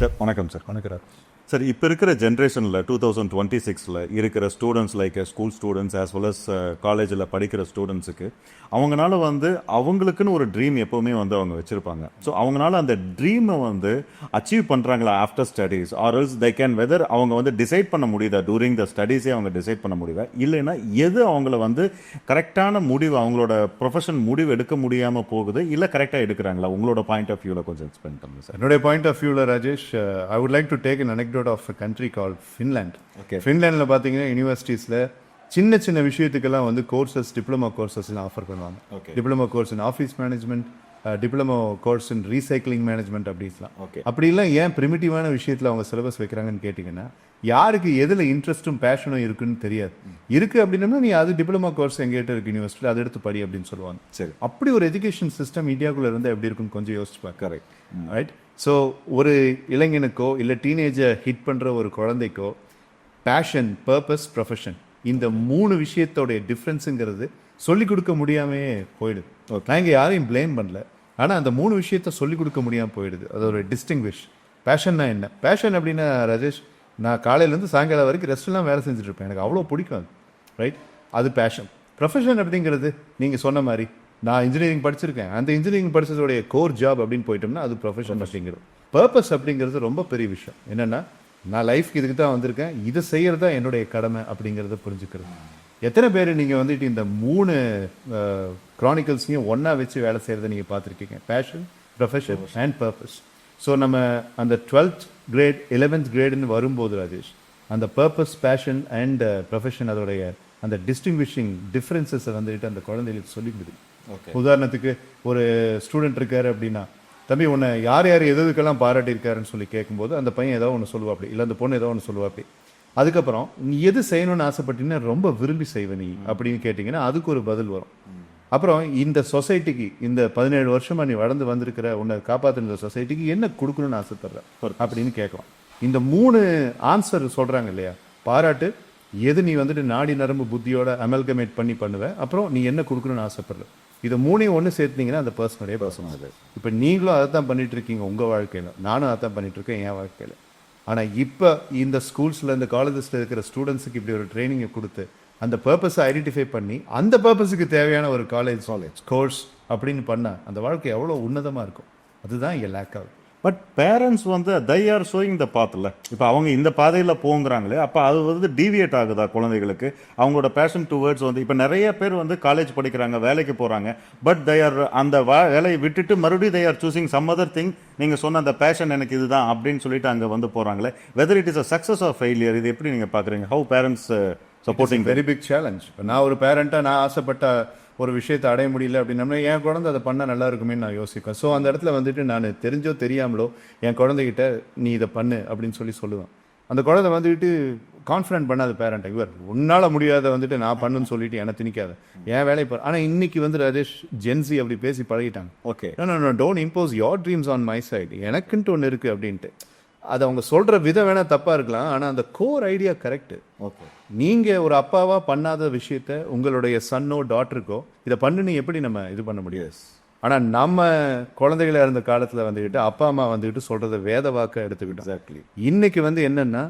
Sir வணக்கம் sir. வணக்கம் sir. இப்போ இருக்கிற ஜென்ரேஷனில் 2026 இருக்கிற students like school students as well as காலேஜில் படிக்கிற ஸ்டூடெண்ட்ஸுக்கு அவங்களால அவங்களுக்குன்னு ஒரு ட்ரீம் எப்போவுமே அவங்க வச்சுருப்பாங்க. ஸோ அவங்களால அந்த ட்ரீமை அச்சீவ் பண்ணுறாங்களா after studies or else they can whether அவங்க டிசைட் பண்ண முடியுதா டூரிங் த ஸ்டடீஸே அவங்க டிசைட் பண்ண முடியுதா, இல்லைன்னா எது அவங்கள கரெக்டான முடிவு அவங்களோட ப்ரொஃபஷன் முடிவு எடுக்க முடியாமல் போகுது, இல்லை கரெக்டாக எடுக்கிறாங்களா? உங்களோட பாயிண்ட் ஆஃப் வியூவில் கொஞ்சம் எக்ஸ்பிளைன் பண்ணுங்க சார். என்னுடைய பாயிண்ட் ஆஃப் வியூவில் ராஜேஷ், ஐ would like to take an anecdote of a country called Finland. ஃபின்லாண்டில் பார்த்தீங்கன்னா யூனிவர்சிட்டிஸில் சின்ன சின்ன விஷயத்துக்கெல்லாம் கோர்சஸ், டிப்ளமோ கோர்சஸ்லாம் ஆஃபர் பண்ணுவாங்க. Diploma course in office management, diploma course in recycling management அப்படிலாம். அப்படிலாம் ஏன் ப்ரிமிட்டிவான விஷயத்தில் அவங்க சிலபஸ் வைக்கிறாங்கன்னு கேட்டிங்கன்னா, யாருக்கு எதில் இன்ட்ரெஸ்ட்டும் பேஷனும் இருக்குன்னு தெரியாது. இருக்குது அப்படின்னா நீ அது டிப்ளமோ கோர்ஸ் எங்கேட்ட இருக்குது யூனிவர்சிட்டியில், அதை எடுத்து படி அப்படின்னு சொல்லுவாங்க. சரி, அப்படி ஒரு எஜுகேஷன் சிஸ்டம் இந்தியாவுக்குள்ளே இருந்தால் எப்படி இருக்குன்னு கொஞ்சம் யோசிச்சு பார்க்க. ரைட். ஸோ ஒரு இளைஞனுக்கோ இல்லை டீனேஜர் ஹிட் பண்ணுற ஒரு குழந்தைக்கோ பேஷன், பர்பஸ், ப்ரொஃபஷன், இந்த 3 விஷயத்தோடைய டிஃப்ரென்ஸுங்கிறது சொல்லிக் கொடுக்க முடியாமே போயிடுது. நான் இங்கே யாரையும் பிளேம் பண்ணல, ஆனால் அந்த 3 விஷயத்த சொல்லிக் கொடுக்க முடியாமல் போயிடுது. அது ஒரு டிஸ்டிங்விஷ். பேஷன்னா என்ன? பேஷன் அப்படின்னா ராஜேஷ், நான் காலையிலேருந்து சாயங்காலம் வரைக்கும் ரெஸ்ட்லாம் வேலை செஞ்சுட்டு இருப்பேன், எனக்கு அவ்வளோ பிடிக்கும் அது. ரைட், அது பேஷன். ப்ரொஃபஷன் அப்படிங்கிறது நீங்கள் சொன்ன மாதிரி நான் இன்ஜினியரிங் படிச்சிருக்கேன், அந்த இன்ஜினியரிங் படித்ததோடைய கோர் ஜாப் அப்படின்னு போயிட்டோம்னா அது ப்ரொஃபஷன் அப்படிங்கிறது. பர்பஸ் அப்படிங்கிறது ரொம்ப பெரிய விஷயம். என்னென்னா, நான் லைஃப்க்கு இதுக்கு தான் வந்திருக்கேன், இதை செய்கிறது தான் என்னுடைய கடமை அப்படிங்கிறத புரிஞ்சுக்கிறது. எத்தனை பேர் நீங்கள் இந்த 3 க்ரானிக்கல்ஸையும் ஒன்றா வச்சு வேலை செய்கிறத நீங்கள் பார்த்துருக்கீங்க? Passion, profession and purpose. So நம்ம அந்த 12th grade 11th gradeன்னு வரும்போது ராஜேஷ், அந்த பர்பஸ், பேஷன் அண்ட் ப்ரொஃபஷன், அதோடைய அந்த டிஸ்டிங்விஷிங் டிஃப்ரென்சஸை அந்த குழந்தைகளுக்கு சொல்லி கொடுக்குது. உதாரணத்துக்கு ஒரு ஸ்டூடெண்ட் இருக்காரு அப்படின்னா, தம்பி உன்னை யார் யார் எதுக்கெல்லாம் பாராட்டியிருக்காருன்னு சொல்லி கேட்கும்போது அந்த பையன் ஏதோ ஒன்று சொல்லுவாப்படி, இல்லை அந்த பொண்ணு ஏதோ ஒன்று சொல்லுவாப்படி. அதுக்கப்புறம் நீ எது செய்யணும்னு ஆசைப்பட்டீங்கன்னா ரொம்ப விரும்பி செய்வ நீ அப்படின்னு கேட்டிங்கன்னா அதுக்கு ஒரு பதில் வரும். அப்புறம் இந்த சொசைட்டிக்கு, இந்த 17 வருஷமா நீ வளர்ந்து வந்திருக்கிற உன்னை காப்பாற்றுன சொசைட்டிக்கு என்ன கொடுக்கணும்னு ஆசைப்படுற அப்படின்னு கேட்கலாம். இந்த 3 ஆன்சர் சொல்கிறாங்க இல்லையா? பாராட்டு, எது நீ நாடி நரம்பு புத்தியோட அமல்கமேட் பண்ணி பண்ணுவேன், அப்புறம் நீ என்ன கொடுக்கணும்னு ஆசைப்படுற. இதை 3ஐயும் ஒன்று சேர்த்தீங்கன்னா அந்த பர்சனுடைய பர்சனல். இப்போ நீங்களும் அதை தான் பண்ணிட்டு இருக்கீங்க உங்கள் வாழ்க்கையில், நானும் அதை தான் பண்ணிட்டு இருக்கேன் என் வாழ்க்கையில். ஆனால் இப்போ இந்த ஸ்கூல்ஸில், இந்த காலேஜஸில் இருக்கிற ஸ்டூடெண்ட்ஸுக்கு இப்படி ஒரு ட்ரைனிங்கை கொடுத்து அந்த பர்பஸை ஐடென்டிஃபை பண்ணி அந்த பர்பஸுக்கு தேவையான ஒரு காலேஜ் கோர்ஸ் அப்படின்னு பண்ணால் அந்த வாழ்க்கை எவ்வளோ உன்னதமாக இருக்கும். அதுதான் இங்கே லேக் ஆகுது. But parents they are showing the path. இப்போ அவங்க இந்த பாதையில் போங்கிறாங்களே, அப்போ அது டீவியேட் ஆகுதா குழந்தைகளுக்கு? அவங்களோட பேஷன் டுவர்ட்ஸ் இப்போ நிறைய பேர் காலேஜ் படிக்கிறாங்க, வேலைக்கு போகிறாங்க, பட் அந்த வேலையை விட்டுட்டு மறுபடியும் they are choosing some other thing. நீங்கள் சொன்ன அந்த பேஷன் எனக்கு இதுதான் அப்படின்னு சொல்லிட்டு அங்கே போகிறாங்களே, whether it is a success or failure, இது எப்படி நீங்கள் பார்க்குறீங்க? How parents supporting? Very big challenge. இப்போ நான் ஒரு பேரண்ட்டாக நான் ஆசைப்பட்ட ஒரு விஷயத்தை அடைய முடியல அப்படின்னா என் குழந்தை அதை பண்ணால் நல்லா இருக்குமே நான் யோசிப்பேன். ஸோ அந்த இடத்துல நான் தெரிஞ்சோ தெரியாமலோ என் குழந்தைகிட்ட நீ இதை பண்ணு அப்படின்னு சொல்லுவேன். அந்த குழந்தை கான்ஃபிடென்ட் பண்ணாத பேரண்ட்டை, இவர் உன்னால் முடியாத நான் பண்ணுன்னு சொல்லிட்டு என்னை திணிக்காத, என் வேலையை பாரு. ஆனால் இன்னைக்கு ராஜேஷ் ஜென்சி அப்படி பேசி பழகிட்டாங்க. Okay, no, don't impose your dreams on my side, எனக்குன்ட்டு ஒன்று இருக்குது அப்படின்ட்டு. அது அவங்க சொல்கிற விதம் வேணால் தப்பாக இருக்கலாம், ஆனால் அந்த கோர் ஐடியா கரெக்டு. ஓகே, நீங்கள் ஒரு அப்பாவாக பண்ணாத விஷயத்த உங்களுடைய சன்னோ டாட்டருக்கோ இதை பண்ணுன்னு எப்படி நம்ம இது பண்ண முடியாது? ஆனால் நம்ம குழந்தைகளாக இருந்த காலத்தில் அப்பா அம்மா சொல்கிறத வேத வாக்க எடுத்துக்கிட்டோம். எக்ஸாக்ட்லி. இன்னைக்கு என்னென்னா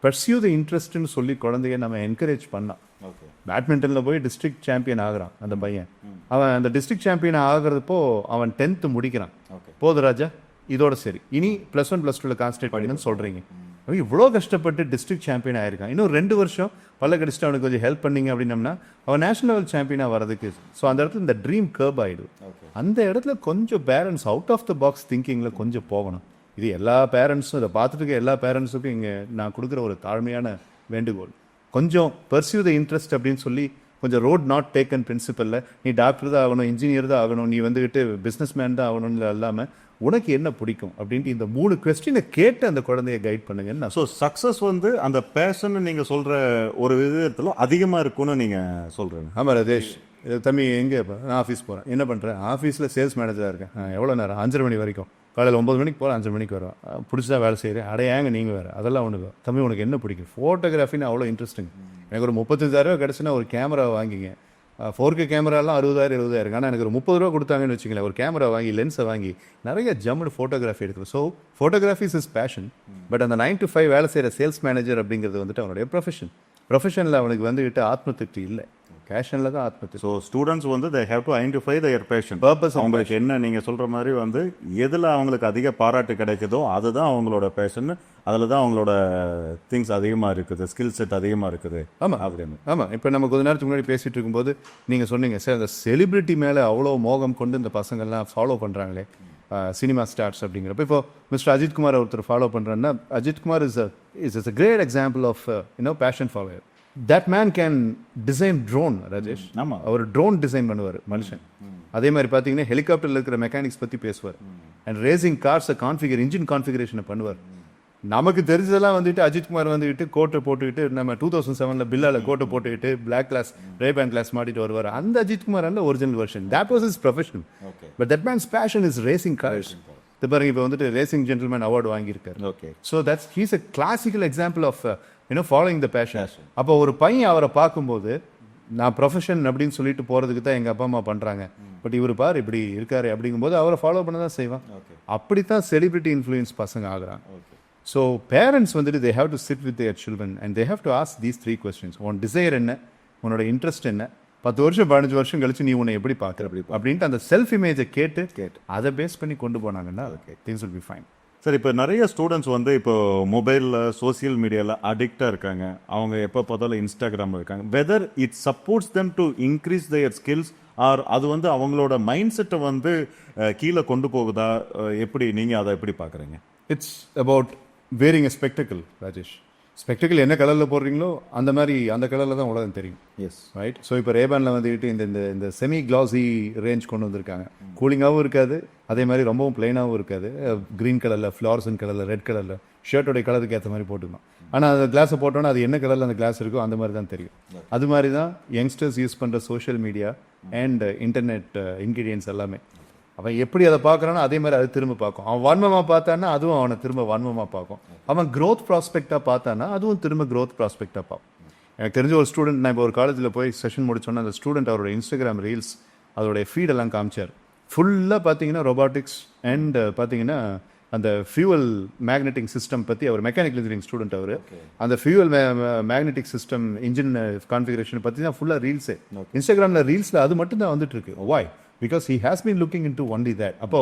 பர்சியூ த இன்ட்ரெஸ்ட்னு சொல்லி குழந்தைய நம்ம என்கரேஜ் பண்ணான். ஓகே, பேட்மிண்டனில் போய் டிஸ்ட்ரிக்ட் சாம்பியன் ஆகுறான் அந்த பையன். அவன் அந்த டிஸ்ட்ரிக்ட் சாம்பியன் ஆகிறதுப்போ அவன் 10th முடிக்கிறான். போது ராஜா, இதோட சரி, இனி +1 +2 கான்சன்ட்ரேட் பண்ணின்னு சொல்கிறீங்க. இவ்வளோ கஷ்டப்பட்டு டிஸ்ட்ரிக்ட் சாம்பியன் ஆயிருக்கான், இன்னும் 2 வருஷம் பல்ல கடிச்சிட்டு அவனுக்கு கொஞ்சம் ஹெல்ப் பண்ணிங்க அப்படின்னம்னா அவன் நேஷனல் லெவல் சாம்பியனாக வரதுக்கு. ஸோ அந்த இடத்துல இந்த ட்ரீம் கர்ப் ஆகிடும். அந்த இடத்துல கொஞ்சம் parents out of the box திங்கிங்கில் கொஞ்சம் போகணும். இது எல்லா பேரண்ட்ஸும், இதை பார்த்துட்டு இருக்க எல்லா பேரண்ட்ஸுக்கும் இங்கே நான் கொடுக்குற ஒரு தாழ்மையான வேண்டுகோள். கொஞ்சம் பர்சியூ த இன்ட்ரெஸ்ட் அப்படின்னு சொல்லி கொஞ்சம் ரோட் நாட் டேக்கன் பிரின்சிபலில் நீ டாக்டர் தான் ஆகணும், இன்ஜினியர் தான் ஆகணும், நீ பிஸ்னஸ் மேன் தான் ஆகணும்னு இல்லாமல் உனக்கு என்ன பிடிக்கும் அப்படின்ட்டு இந்த 3 கொஸ்டினை கேட்டு அந்த குழந்தைய கைட் பண்ணுங்கன்னு. ஸோ சக்ஸஸ் அந்த பேஷன் நீங்கள் சொல்கிற ஒரு விதத்தில் அதிகமாக இருக்கும்னு நீங்கள் சொல்கிறேன். ஆமாம் ரதேஷ், தம்பி எங்கே இப்போ நான் ஆஃபீஸ் போகிறேன், என்ன பண்ணுறேன், ஆஃபீஸில் சேல்ஸ் மேனேஜராக இருக்கேன். எவ்வளோ நேரம்? 5:30 மணி வரைக்கும். காலையில் 9 மணிக்கு போகிறேன், 5 மணிக்கு வருவேன். பிடிச்சா வேலை செய்கிறேன். அடையாங்க நீங்கள் வேறு, அதெல்லாம் ஒன்று. தம்பி உனக்கு என்ன பிடிக்கும்? ஃபோட்டோகிராஃபின்னு அவ்வளோ இன்ட்ரெஸ்டிங். எனக்கு ஒரு 35,000 கிடச்சுன்னா ஒரு கேமரா வாங்கிங்க, 4K கேமராலாம் 60,000 70,000. ஆனால் எனக்கு ஒரு 30 ரூபா கொடுத்தாங்கன்னு வச்சுங்களேன், ஒரு கேமரா வாங்கி லென்ஸை வாங்கி நிறைய ஜம்முன்னு ஃபோட்டோகிராஃபி எடுக்கிறோம். So photographies is passion. But அந்த 9 to 5 வேலை செய்கிற சேல்ஸ் மேனேஜர் அப்படிங்கிறது வந்துட்டு அவனுடைய ப்ரொஃபஷனில் அவனுக்கு வந்துக்கிட்டு ஆத்ம திருப்தி இல்லை, பேஷனில் தான் ஆத்ம திருப்தி. ஸோ ஸ்டூடெண்ட்ஸ் வந்து they have to identify their passion. Purpose. அவங்களுக்கு என்ன நீங்கள் சொல்கிற மாதிரி வந்து எதில் அவங்களுக்கு அதிக பாராட்டு கிடைக்குதோ அதுதான் அவங்களோட பேஷன், அதில் தான் அவங்களோட திங்ஸ் அதிகமாக இருக்குது, ஸ்கில் செட் அதிகமாக இருக்குது. ஆமாம் அப்படின்னு. ஆமாம், இப்போ நம்ம கொஞ்ச நேரத்துக்கு முன்னாடி பேசிகிட்டு இருக்கும்போது நீங்கள் சொன்னீங்க சார், அந்த செலிபிரிட்டி மேலே அவ்வளோ மோகம் கொண்டு இந்த பசங்கள்லாம் ஃபாலோ பண்ணுறாங்களே சினிமா ஸ்டார்ஸ் அப்படிங்கிறப்ப, இப்போ மிஸ்டர் அஜித் குமார் ஒருத்தர் ஃபாலோ பண்ணுறேன்னா, Ajith Kumar is a great example of passion follower. That man can design drone, Rajesh. ஆமாம், அவர் ட்ரோன் டிசைன் பண்ணுவார் மனுஷன். அதே மாதிரி பார்த்தீங்கன்னா ஹெலிகாப்டரில் இருக்கிற மெக்கானிக்ஸ் பற்றி பேசுவார். அண்ட் ரேசிங் கார்ஸை இன்ஜின் கான்ஃபிகரேஷனை பண்ணுவார். நமக்கு தெரிஞ்சதெல்லாம் வந்துட்டு அஜித் குமார் வந்துட்டு கோட்டை போட்டுக்கிட்டு நம்ம 2007 பில்லால கோட்டை போட்டுக்கிட்டு பிளாக் கிளாஸ் ரேபேன் கிளாஸ் மாட்டிட்டு வருவார். அந்த அஜித் குமார் அல்ல original version. That was is profession. But that man's passion is racing cars. இது பாருங்க, இப்போ வந்துட்டு ரேசிங் ஜென்டில்மேன் அவார்டு வாங்கியிருக்காரு. Okay, so that's he's a classical example of following the passion. அப்போ ஒரு பையன் அவரை பார்க்கும்போது நான் ப்ரொஃபஷன் அப்படின்னு சொல்லிட்டு போகிறதுக்கு தான் எங்கள் அப்பா அம்மா பண்ணுறாங்க, பட் இவர் பார் இப்படி இருக்காரு அப்படிங்கும்போது அவரை ஃபாலோ பண்ண தான் செய்வான். அப்படித்தான் செலிபிரிட்டி இன்ஃப்ளூயன்ஸ் பசங்க ஆகுறாங்க. ஸோ பேரண்ட்ஸ் வந்துட்டு they have to sit with their children and they have to ask these 3 questions. உன் டிசைர் என்ன, உன்னோட இன்ட்ரெஸ்ட் என்ன, 10 வருஷம் 15 வருஷம் கழிச்சு நீ உன்னை எப்படி பார்க்குற அப்படின்ட்டு அந்த செல்ஃப் இமேஜை கேட்டு அதை பேஸ் பண்ணி கொண்டு போனாங்கன்னா things will be fine. Sir, இப்போ நிறைய ஸ்டூடெண்ட்ஸ் வந்து இப்போ மொபைலில் சோசியல் மீடியாவில் அடிக்டாக இருக்காங்க. அவங்க எப்போ பார்த்தாலும் இன்ஸ்டாகிராமில் இருக்காங்க. Whether it supports them to increase their skills or அது வந்து அவங்களோட மைண்ட் செட்டை வந்து கீழே கொண்டு போகுதா, எப்படி நீங்கள் அதை எப்படி பார்க்குறீங்க? It's about wearing a spectacle, Rajesh. Spectacle என்ன கலரில் போடுறீங்களோ அந்த மாதிரி அந்த கலரில் தான் உலகம் தெரியும். S, right. ஸோ இப்போ ரேபானில் வந்துட்டு இந்த செமி கிளாஸி ரேஞ்ச் கொண்டு வந்திருக்காங்க. கூலிங்காகவும் இருக்காது, அதே மாதிரி ரொம்பவும் பிளெயினாகவும் இருக்காது. க்ரீன் கலரில், ஃப்ளாரசன் கலரில், ரெட் கலரில், ஷர்ட்டோடைய கலருக்கு ஏற்ற மாதிரி போட்டுக்கணும். ஆனால் அந்த கிளாஸை போட்டோன்னா அது என்ன கலரில் அந்த கிளாஸ் இருக்கோ அந்த மாதிரி தான் தெரியும். அது மாதிரி தான் யங்ஸ்டர்ஸ் யூஸ் பண்ணுற social media and internet ingredients எல்லாமே. அவன் எப்படி அதை பார்க்குறானோ அதே மாதிரி அது திரும்ப பார்க்கும். அவன் வன்மமாக பார்த்தானா அதுவும் அவனை திரும்ப வன்மமாக பார்க்கும். அவன் க்ரோத் ப்ராஸ்பெக்டாக பார்த்தானா அதுவும் திரும்ப க்ரோத் ப்ராஸ்பெக்டாக பார்க்கும். எனக்கு தெரிஞ்ச ஒரு ஸ்டூடெண்ட், நான் இப்போ ஒரு காலேஜில் போய் செஷன் முடிச்சோன்னா அந்த ஸ்டூடெண்ட் அவரோட இன்ஸ்டாகிராம் ரீல்ஸ் அதோடைய ஃபீடெல்லாம் காமிச்சார். ஃபுல்லாக பார்த்தீங்கன்னா ரொபாட்டிக்ஸ் அண்ட் பார்த்தீங்கன்னா அந்த ஃபியூவல் மேக்னெட்டிக் சிஸ்டம் பற்றி, அவர் மெக்கானிக்கல் இன்ஜினியரிங் ஸ்டூடெண்ட். அவர் அந்த fuel magnetic system engine configuration பற்றி தான் ஃபுல்லாக ரீல்ஸே. இன்ஸ்டாகிராமில் ரீல்ஸில் அது மட்டும் தான் வந்துட்டு இருக்கு. Why? Because he has been looking into only that. அப்போ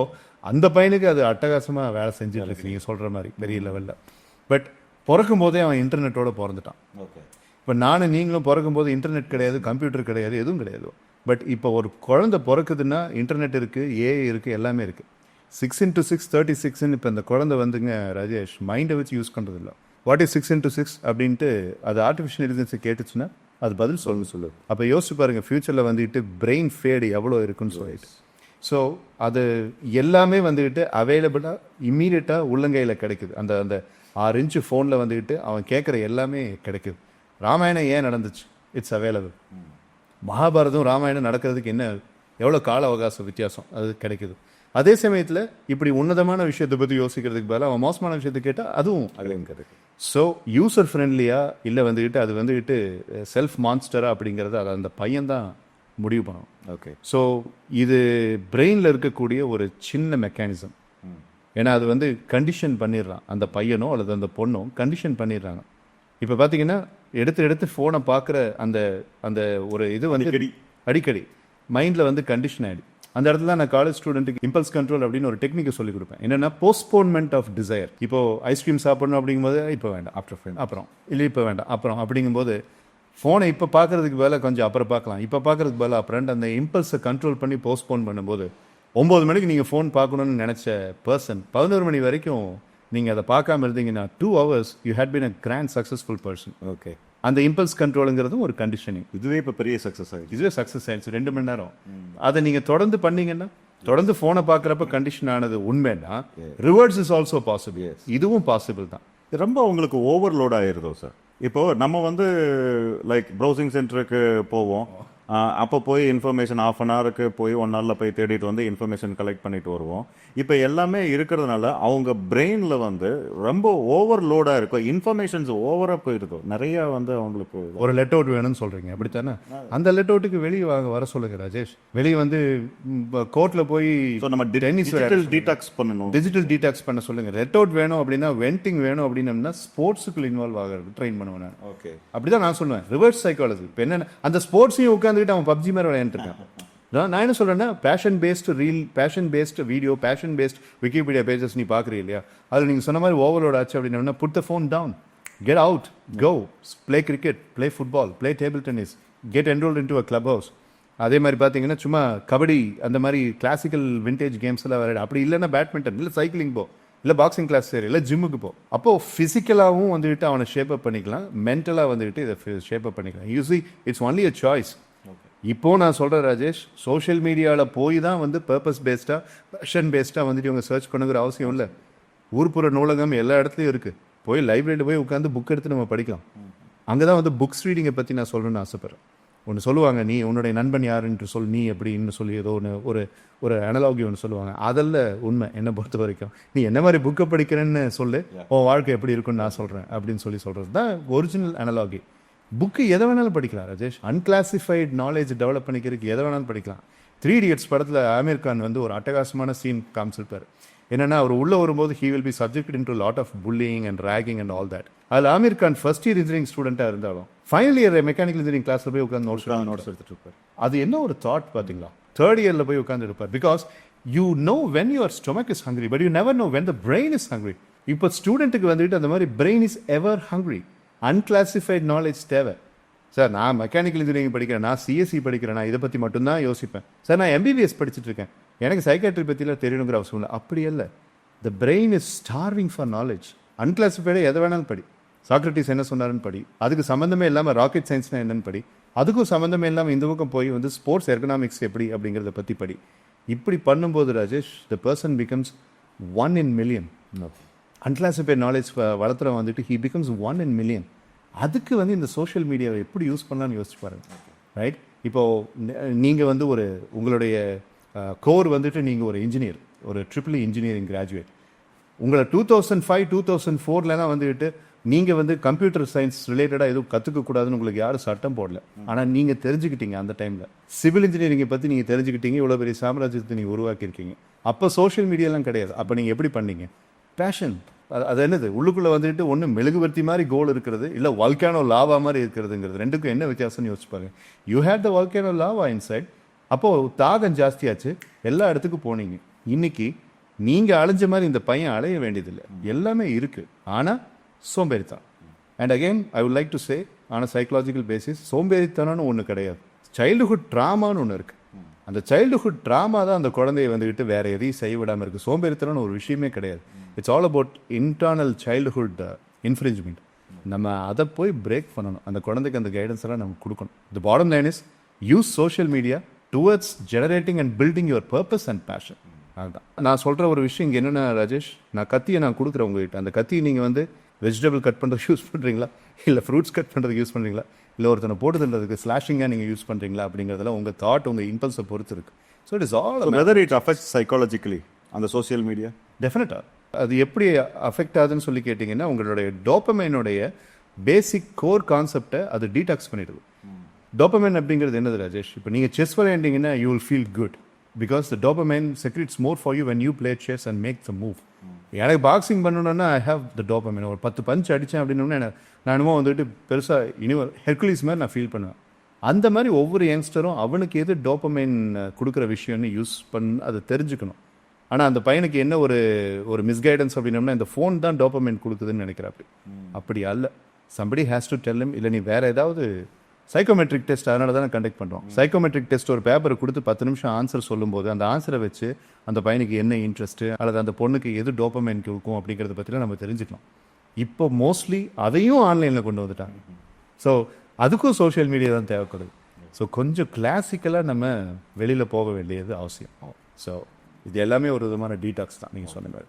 அந்த பையனுக்கு அது அட்டகாசமாக வேலை செஞ்சுட்டு இருக்கு, நீங்கள் சொல்கிற மாதிரி பெரிய லெவலில். பட் பிறக்கும் போதே அவன் இன்டர்நெட்டோட பிறந்துட்டான். இப்போ நானும் நீங்களும் பிறக்கும் போது இன்டர்நெட் கிடையாது, கம்ப்யூட்டர் கிடையாது, எதுவும் கிடையாது. பட் இப்போ ஒரு குழந்தை பிறக்குதுன்னா இன்டர்நெட் இருக்குது, ஏஐ இருக்குது, எல்லாமே இருக்குது. 6x6 36ன்னு இப்போ இந்த குழந்தை வந்துங்க ராஜேஷ் மைண்டை வச்சு யூஸ் பண்ணுறது இல்லை. வாட் இஸ் 6x6 அப்படின்ட்டு அது ஆர்டிஃபிஷியல் இன்டெலிஜென்ஸை கேட்டுச்சுன்னா அது பதில் சொல்லு. அப்போ யோசிச்சு பாருங்கள், ஃப்யூச்சரில் வந்துட்டு பிரெயின் ஃபேடு எவ்வளோ இருக்குன்னு சொல்லிட்டு. ஸோ அது எல்லாமே வந்துக்கிட்டு அவைலபிளாக இம்மீடியட்டாக உள்ளங்கையில் கிடைக்குது. அந்த அந்த 6 இன்ச்சு ஃபோனில் வந்துக்கிட்டு அவன் கேட்குற எல்லாமே கிடைக்குது. ராமாயணம் ஏன் நடந்துச்சு? It's available. மகாபாரதம் ராமாயணம் நடக்கிறதுக்கு என்ன எவ்வளோ கால அவகாசம் வித்தியாசம் அது கிடைக்குது. அதே சமயத்தில் இப்படி உன்னதமான விஷயத்தை பற்றி யோசிக்கிறதுக்கு பதிலாக அவன் மோசமான விஷயத்தை கேட்டால் அதுவும் அகலையும் கிடைக்கும். ஸோ யூசர் ஃப்ரெண்ட்லியாக இல்லை வந்துக்கிட்டு அது வந்துக்கிட்டு செல்ஃப் மான்ஸ்டரா அப்படிங்கிறத அதை அந்த பையன் தான் முடிவு பண்ணணும். ஓகே. ஸோ இது பிரெயினில் இருக்கக்கூடிய ஒரு சின்ன மெக்கானிசம். ஏன்னா அது வந்து கண்டிஷன் பண்ணிடுறான், அந்த பையனோ அல்லது அந்த பொண்ணோ கண்டிஷன் பண்ணிடுறாங்க. இப்போ பார்த்தீங்கன்னா எடுத்து ஃபோனை பார்க்குற அந்த அந்த ஒரு இது வந்து அடிக்கடி மைண்டில் வந்து கண்டிஷன் ஆகிடும். அந்த இடத்துல நான் காலேஜ் ஸ்டூடெண்ட்டுக்கு இம்பல்ஸ் கண்ட்ரோல் அப்படின்னு ஒரு டெக்னிக்கை சொல்லிக் கொடுப்பேன். என்னன்னா போஸ்ட்போன்மெண்ட் ஆஃப் டிசைர். இப்போ ஐஸ்கிரீம் சாப்பிடணும் அப்படிங்கும்போது இப்போ வேண்டாம், அப்புறம் இல்லை இப்போ வேண்டாம் அப்புறம் அப்படிங்கும்போது ஃபோனை இப்போ பார்க்கறதுக்கு பதிலாக கொஞ்சம் அப்புறம் பார்க்கலாம், இப்போ பார்க்கறதுக்கு பதிலாக அப்புறம் அந்த இம்பல்ஸை கண்ட்ரோல் பண்ணி போஸ்ட்போன் பண்ணும்போது 9 மணிக்கு நீங்கள் ஃபோன் பார்க்கணும்னு நினச்ச பர்சன் 11 மணி வரைக்கும் நீங்கள் அதை பார்க்காம இருந்தீங்கன்னா 2 hours you had been a grand successful person. Okay. அந்த இம்பல்ஸ் கண்ட்ரோலுங்கிறதும் ஒரு கண்டிஷனிங். இதுவே இப்போ பெரிய சக்ஸஸ் ஆகிடுச்சு. இதுவே சக்ஸஸ் ஆயிடுச்சு. 2 மணி நேரம் அதை நீங்கள் தொடர்ந்து பண்ணீங்கன்னா, தொடர்ந்து ஃபோனை பார்க்குறப்ப கண்டிஷன் ஆனது உண்மைன்னா ரிவர்ஸ் இஸ் ஆல்சோ பாசிபிள். இதுவும் பாசிபிள் தான். ரொம்ப உங்களுக்கு ஓவர்லோட் ஆயிருதோ சார்? இப்போ நம்ம வந்து லைக் ப்ரௌசிங் சென்டருக்கு போவோம், அப்போ போய் இன்ஃபர்மேஷன் ஆஃப் அன் ஹவருக்கு போய் 1 ஹவரில் போய் தேடிட்டு வந்து இன்ஃபர்மேஷன் கலெக்ட் பண்ணிட்டு வருவோம். இப்போ எல்லாமே இருக்கிறதுனால அவங்க பிரெயினில் வந்து ரொம்ப ஓவர்லோடாக இருக்கும், இன்ஃபர்மேஷன்ஸ் ஓவராக போயிருக்கும், நிறைய வந்து அவங்களுக்கு. ஒரு லெட் அவுட் வேணும்னு சொல்கிறீங்க அப்படித்தானே? அந்த லெட் அவுட்டுக்கு வெளியே வர சொல்லுங்க ராஜேஷ். வெளியே வந்து கோர்ட்டில் போய் நம்ம டிஜிட்டல் டீடாக்ஸ் பண்ணணும், டிஜிட்டல் டீடாக்ஸ் பண்ண சொல்லுங்க. லெட் அவுட் வேணும் அப்படின்னா, வெண்டிங் வேணும் அப்படின்னா ஸ்போர்ட்ஸுக்குள்ள இன்வால்வ் ஆகிறது ட்ரெயின் பண்ணுவேன் நான். ஓகே, அப்படிதான் நான் சொல்லுவேன். Reverse psychology. இப்போ என்ன, அந்த ஸ்போர்ட்ஸையும் உட்காந்துக்கிட்டு அவன் பப்ஜி மாதிரி விளையாண்டுருக்கான். நான் என்ன சொல்றேன்னா, passion based reel, passion based video, passion based Wikipedia pages நீ பார்க்குறீங்க இல்லையா, அதில் நீங்கள் சொன்ன மாதிரி ஓவர்லோட் ஆச்சு அப்படின்னா, put the phone down, get out, go play cricket, play football, play table tennis, get enrolled into a club house. அதே மாதிரி பார்த்தீங்கன்னா சும்மா கபடி அந்த மாதிரி கிளாசிக்கல் விண்டேஜ் கேம்ஸ் எல்லாம் விளையாடு. அப்படி இல்லைன்னா பேட்மிண்டன், இல்லை சைக்கிளிங் போ, இல்லை பாக்ஸிங் கிளாஸ் சரி, இல்லை ஜிம்முக்கு போ. அப்போது ஃபிசிக்கலாகவும் வந்துட்டு அவனை ஷேப் அப் பண்ணிக்கலாம், மென்டலாக வந்துட்டு இதை ஷேப் அப் பண்ணிக்கலாம். You see it's only a choice. இப்போ நான் சொல்கிறேன் ராஜேஷ், சோஷியல் மீடியாவில் போய் தான் வந்து பர்பஸ் பேஸ்டாக, பேஷன் பேஸ்டாக வந்துட்டு இவங்க சர்ச் பண்ணுங்கிற அவசியம் இல்லை. ஊர்ப்புற நூலகம் எல்லா இடத்துலையும் இருக்குது. போய் லைப்ரரியில் போய் உட்காந்து புக் எடுத்து நம்ம படிக்கலாம். அங்கே தான் வந்து புக்ஸ் ரீடிங்கை பற்றி நான் சொல்லணும்னு ஆசைப்பட்றேன். ஒன்று சொல்லுவாங்க, நீ உன்னுடைய நண்பன் யாருன்னு சொல், நீ எப்படின்னு சொல்லி ஏதோ ஒன்று ஒரு அனலாகி ஒன்று சொல்லுவாங்க. அதெல்லாம் உண்மை என்னை பொறுத்த வரைக்கும். நீ என்ன மாதிரி புக்கை படிக்கிறேன்னு சொல்லு, உன் வாழ்க்கை எப்படி இருக்குன்னு நான் சொல்கிறேன் அப்படின்னு சொல்கிறது தான் ஒரிஜினல் அனலாகி. புக்கு எதை வேணாலும் படிக்கலாம் ராஜேஷ். அன்கிளாசிஃபைட் நாலேஜ் டெவலப் பண்ணிக்கிறதுக்கு எதை வேணாலும் படிக்கலாம். 3 Idiots படத்தில் ஆமீர் கான் வந்து ஒரு அட்டகாசமான சீன் காமிச்சிருப்பார். என்னன்னா, அவர் உள்ள வரும்போது he will be subjected into lot of bullying and ragging and all that. அதில் Aamir Khan first year engineering ஸ்டூடெண்ட்டாக இருந்தாலும் ஃபைனல் இயர் மெக்கானிக்கல் இன்ஜினியரிங் கிளாஸில் போய் உட்காந்து நோட்ஸ் எடுத்துட்டு இருப்பார். அது என்ன ஒரு தாட் பார்த்தீங்களா? 3rd இயரில் போய் உட்காந்து இருப்பார். Because you know when your stomach is hungry, but you never know when the brain is hungry. இப்போ ஸ்டூடெண்ட்டுக்கு வந்துட்டு அந்த மாதிரி brain is ever hungry. Unclassified knowledge தேவை. சார், நான் மெக்கானிக்கல் இன்ஜினியரிங் படிக்கிறேன், நான் சிஎஸ்சி படிக்கிறேன், நான் இதை பற்றி மட்டும்தான் யோசிப்பேன். சார், நான் எம்பிபிஎஸ் படிச்சுட்டு இருக்கேன், எனக்கு சைக்காட்ரி பற்றிலாம் தெரியணுங்கிற அவசியம் இல்லை. அப்படி இல்லை. The brain is starving for knowledge. அன்கிளாசிஃபைடாக எதை வேணாலும் படி. சாக்ரட்டிஸ் என்ன சொன்னாருன்னு படி. அதுக்கு சம்மந்தமே இல்லாமல் ராக்கெட் சயின்ஸ்னா என்னன்னு படி. அதுக்கும் சம்மந்தமே இல்லாமல் இந்த பக்கம் போய் வந்து ஸ்போர்ட்ஸ் எக்கனாமிக்ஸ் எப்படி அப்படிங்கிறத பற்றி படி. இப்படி பண்ணும்போது Rajesh, the person becomes 1 in million. Unclassified knowledge வளர்த்துறவன் வந்துட்டு ஹி பிகம்ஸ் 1 in million. அதுக்கு வந்து இந்த சோஷியல் மீடியாவை எப்படி யூஸ் பண்ணலாம்னு யோசிச்சு பாருங்க. ரைட்? இப்போது நீங்கள் வந்து உங்களுடைய கோர் வந்துட்டு நீங்கள் ஒரு இன்ஜினியர், ஒரு ட்ரிபிள் இன்ஜினியரிங் கிராஜுவேட். உங்களை 2005 2004 வந்துட்டு நீங்கள் வந்து கம்ப்யூட்டர் சயின்ஸ் ரிலேட்டடாக எதுவும் கற்றுக்கக்கூடாதுன்னு உங்களுக்கு யாரும் சட்டம் போடல. ஆனால் நீங்கள் தெரிஞ்சுக்கிட்டீங்க அந்த டைமில். சிவில் இன்ஜினியரிங்கை பற்றி நீங்கள் தெரிஞ்சுக்கிட்டீங்க, இவ்வளோ பெரிய சாம்ராஜ்யத்தை நீங்கள் உருவாக்கியிருக்கீங்க. அப்போ சோஷியல் மீடியாலாம் கிடையாது. அப்போ நீங்கள் எப்படி பண்ணீங்க? பேஷன். அது என்னது? உள்ளுக்குள்ளே வந்துட்டு ஒன்று மெழுகுவர்த்தி மாதிரி கோல் இருக்கிறது, இல்லை வால்கானோ லாவா மாதிரி இருக்கிறதுங்கிறது. ரெண்டுக்கும் என்ன வித்தியாசம்னு யோசிச்சு பாருங்க. You had the volcano lava inside. அப்போது தாகம் ஜாஸ்தியாச்சு, எல்லா இடத்துக்கும் போனீங்க. இன்னைக்கு நீங்கள் அலைஞ்ச மாதிரி இந்த பையன் அலைய வேண்டியதில்லை, எல்லாமே இருக்குது. ஆனால் சோம்பேறித்தான். And again I would like to say, on a psychological basis, சோம்பேறித்தனம்னு ஒன்று கிடையாது. சைல்டுஹுட் ட்ராமான்னு ஒன்று இருக்குது. அந்த சைல்டுஹுட் ட்ராமா தான் அந்த குழந்தைய வந்துக்கிட்டு வேற எதையும் செய்ய விடாமல் இருக்குது. சோம்பேறித்தனம்னு ஒரு விஷயமே கிடையாது. It's all about internal childhood infringement. நம்ம அதை போய் பிரேக் பண்ணணும். அந்த குழந்தைக்கு அந்த கைடன்ஸ் எல்லாம் நம்ம கொடுக்கணும். The bottom line is use social media towards generating and building your purpose and passion. அதுதான் நான் சொல்கிற ஒரு விஷயம். இங்கே என்னென்ன ராஜேஷ், நான் கத்தியை நான் கொடுக்குறேன் உங்ககிட்ட. அந்த கத்தியை நீங்கள் வந்து வெஜிடபிள் கட் பண்ணுறதுக்கு யூஸ் பண்ணுறீங்களா, இல்லை ஃப்ரூட்ஸ் கட் பண்ணுறதுக்கு யூஸ் பண்ணுறீங்களா, இல்லை ஒருத்தனை போட்டு தள்ளுறதுக்கு ஸ்லாஷிங்காக நீங்கள் யூஸ் பண்ணுறீங்களா அப்படிங்கிறதுல உங்கள் தாட், உங்கள் இம்பல்ஸை பொறுத்து இருக்குது. So it is all whether it affects psychologically அந்த சோஷியல் மீடியா. டெஃபினட்டாக அது எப்படி அஃபெக்ட் ஆகுதுன்னு சொல்லி கேட்டிங்கன்னா, உங்களுடைய டோபமைனுடைய பேசிக் கோர் கான்செப்டை அது டீடாக்ஸ் பண்ணிடுது. டோபமைன் அப்படிங்கிறது என்னது ராஜேஷ்? இப்போ நீங்கள் செஸ் விளையாண்டிங்கன்னா you will feel good because the dopamine secrets more for you when you play chess and make the move. எனக்கு பாக்ஸிங் பண்ணணுன்னா ஐ ஹேவ் த டோபமைன். ஒரு 10 பஞ்ச் அடித்தேன் அப்படின்னா நான் என்னமோ வந்துட்டு பெருசாக இனிவர் ஹெர்குலிஸ் மாதிரி நான் ஃபீல் பண்ணுவேன். அந்த மாதிரி ஒவ்வொரு யங்ஸ்டரும் அவனுக்கு எது டோபமைன் கொடுக்குற விஷயம்னு யூஸ் அதை தெரிஞ்சுக்கணும். ஆனால் அந்த பையனுக்கு என்ன ஒரு மிஸ்கைடன்ஸ் அப்படின்னோம்னா, இந்த ஃபோன் தான் டோபமைன் கொடுக்குதுன்னு நினைக்கிறாப்படி. அப்படி அல்ல. Somebody has to tell him. இல்லை நீ வேற ஏதாவது சைக்கோமெட்ரிக் டெஸ்ட், அதனால தான் கண்டக்ட் பண்ணுறோம். சைக்கோமெட்ரிக் டெஸ்ட் ஒரு பேப்பரை கொடுத்து 10 நிமிஷம் ஆன்சர் சொல்லும்போது அந்த ஆன்சரை வச்சு அந்த பையனுக்கு என்ன இன்ட்ரெஸ்ட்டு அல்லது அந்த பொண்ணுக்கு எது டோபமைன் கொடுக்கும் அப்படிங்கிறத பற்றிலாம் நம்ம தெரிஞ்சுக்கலாம். இப்போ மோஸ்ட்லி அதையும் ஆன்லைனில் கொண்டு வந்துட்டாங்க. ஸோ அதுக்கும் சோஷியல் மீடியா தான் தேவைப்படுது. ஸோ கொஞ்சம் கிளாசிக்கலாக நம்ம வெளியில் போக வேண்டியது அவசியம். ஸோ இது எல்லாமே ஒரு விதமான டீடாக்ஸ் தான் நீங்கள் சொன்ன மாதிரி.